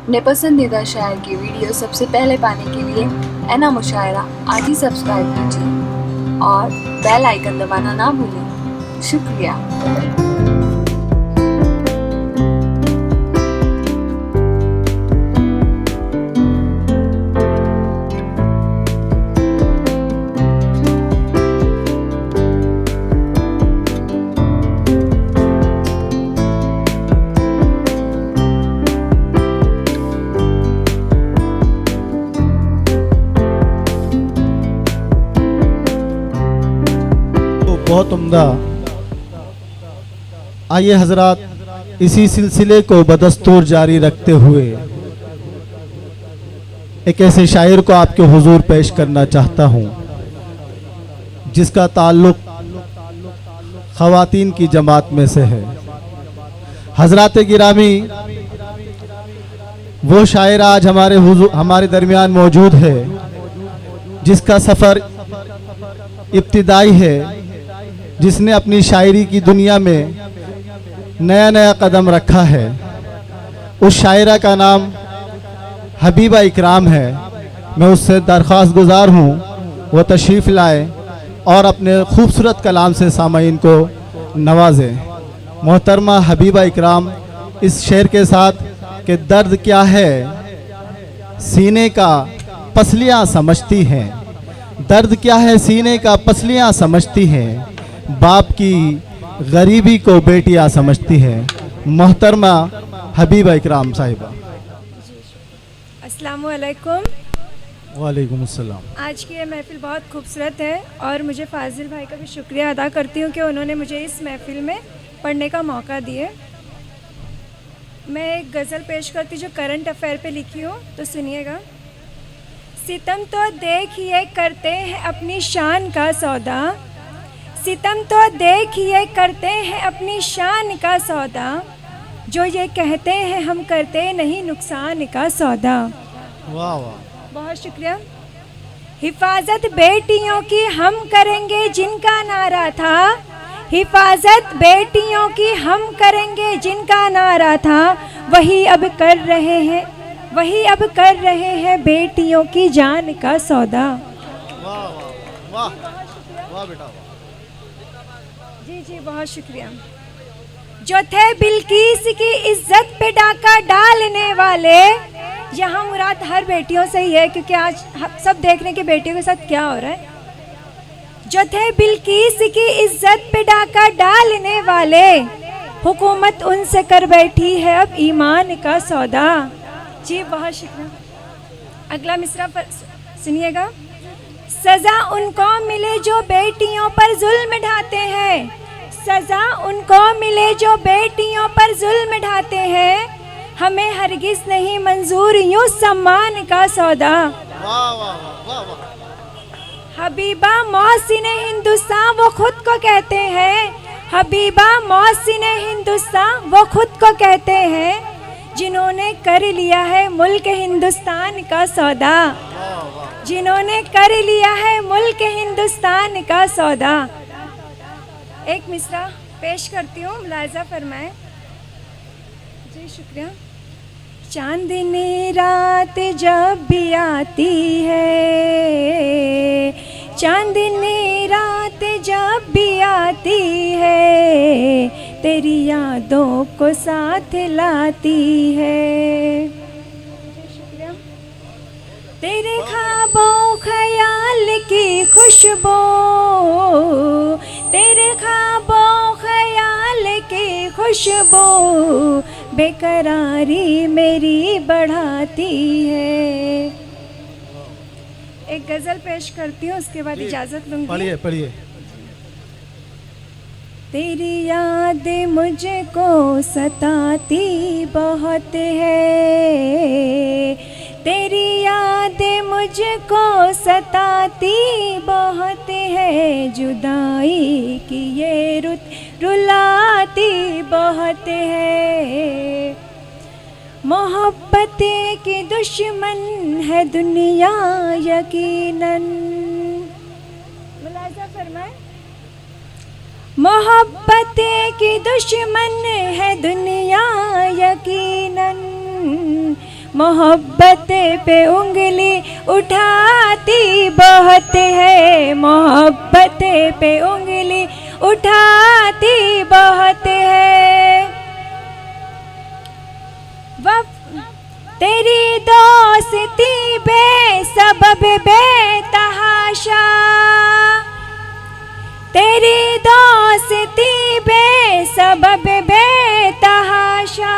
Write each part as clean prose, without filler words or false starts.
अपने पसंदीदा शायर की वीडियो सबसे पहले पाने के लिए एना मुशायरा आज ही सब्सक्राइब कीजिए और बेल आइकन दबाना ना भूलें। शुक्रिया। बहुत उम्दा। आइए हजरात, इसी सिलसिले को बदस्तूर जारी रखते हुए एक ऐसे शायर को आपके हुजूर पेश करना चाहता हूँ जिसका ताल्लुक ख़वातीन की जमात में से है। हजरात गिरामी, वो शायर आज हमारे दरमियान मौजूद है जिसका सफ़र इब्तिदाई है, जिसने अपनी शायरी की दुनिया में नया नया कदम रखा है। उस शायरा का नाम हबीबा इकराम है। मैं उससे दरख्वास्त गुजार हूँ वो तशरीफ़ लाए और अपने खूबसूरत कलाम से सामाईन को नवाजें। मोहतरमा हबीबा इकराम इस शेर के साथ कि दर्द क्या है सीने का पसलियाँ समझती हैं, दर्द क्या है सीने का पसलियाँ समझती हैं, बाप की गरीबी को बेटियां समझती हैं। मोहतरमा हबीबा इकराम साहिबा। अस्सलामु अलैकुम। वालेकुम अस्सलाम। आज की ये महफ़िल बहुत खूबसूरत है और मुझे फाजिल भाई का भी शुक्रिया अदा करती हूँ कि उन्होंने मुझे इस महफ़िल में पढ़ने का मौका दिए। मैं एक गज़ल पेश करती जो करंट अफेयर पे लिखी हो, तो सुनिएगा। सितम तो देखिए करते हैं अपनी शान का सौदा, सितम तो देखिए करते हैं अपनी शान का सौदा, जो ये कहते हैं हम करते नहीं नुकसान का सौदा। वाह वाह, बहुत शुक्रिया। हिफाजत बेटियों की हम करेंगे जिनका नारा था, हिफाजत बेटियों की हम करेंगे जिनका नारा था, वही अब कर रहे हैं, वही अब कर रहे हैं बेटियों की जान का सौदा। वाह वाह वाह बेटा। जी बहुत शुक्रिया। जो थे बिल्किस की इज्जत पे डाका डालने वाले, यहाँ मुराद हर बेटियों से ही है क्योंकि आज सब देख रहे हैं कि बेटियों के साथ क्या हो रहा है। जो थे बिल्किस की इज्जत पे डाका डालने वाले, हुकूमत उनसे कर बैठी है अब ईमान का सौदा। जी बहुत शुक्रिया। अगला मिसरा पर सुनिएगा। सजा उनको मिले जो बेटियों पर जुल्म ढाते हैं, सजा उनको मिले जो बेटियों पर जुल्म ढाते हैं, हमें हरगिज़ नहीं मंजूर यूं सम्मान का सौदा। वाह वाह वाह वाह। हबीबा मौसिन हिंदुस्तान वो खुद को कहते हैं, हबीबा मौसिन हिंदुस्तान वो खुद को कहते हैं, जिन्होंने कर लिया है मुल्क हिंदुस्तान का सौदा, जिन्होंने कर लिया है मुल्क हिंदुस्तान का सौदा। एक मिसरा पेश करती हूँ, मुलाहिज़ा फरमाएं। जी शुक्रिया। चांदनी रात जब भी आती है, चांदनी रात जब भी आती है, तेरी यादों को साथ लाती है। शुक्रिया। तेरे ख्वाबों ख्याल की खुशबू, तेरे ख्वाबों ख्याल की खुशबू, बेकरारी मेरी बढ़ाती है। एक गज़ल पेश करती हूँ, उसके बाद इजाज़त लूँगी। पढ़िए पढ़िए। तेरी याद मुझको सताती बहुत है, तेरी याद मुझको सताती बहुत है, जुदाई की ये रुत रुलाती बहुत है, मोहब्बत की दुश्मन है दुनिया यकीनन। मुलाहिज़ा फरमाए। मोहब्बत की दुश्मन है दुनिया यकीनन, मोहब्बत पे उंगली उठाती बहुत है, मोहब्बत पे उंगली उठाती बहुत है। तेरी दोस्ती बेसबब बेतहाशा, तेरी दोस्ती बेसबब बेतहाशा,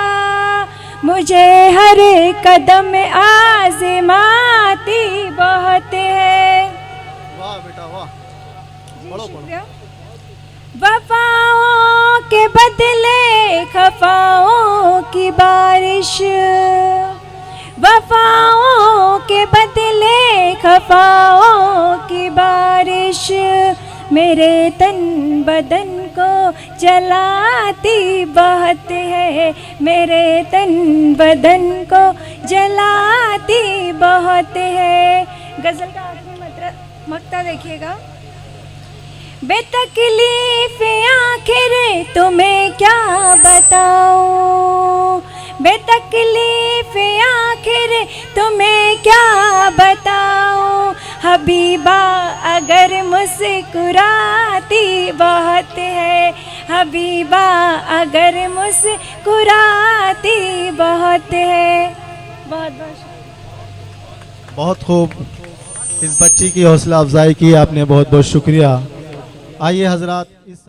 मुझे हर कदम आज़माती बहुत है। वाह बेटा वाह, पढ़ो पढ़ो। वफाओं के बदले खफाओं की बारिश, वफाओं के बदले खफाओं की बारिश, मेरे तन बदन को जलाती बहुत है, मेरे तन बदन को जलाती बहुत है। गज़ल का आखिरी मक्ता देखिएगा। बेतकलीफ आखिर तुम्हें क्या बताऊं, बेतकलीफ आखिर तुम्हें क्या बताऊं, हबीबा अगर मुस्कुराती बहुत है, हबीबा अगर मुस्कुराती बहुत है। बहुत बहुत बहुत खूब, इस बच्ची की हौसला अफजाई की आपने, बहुत बहुत शुक्रिया। आइए हजरात, इस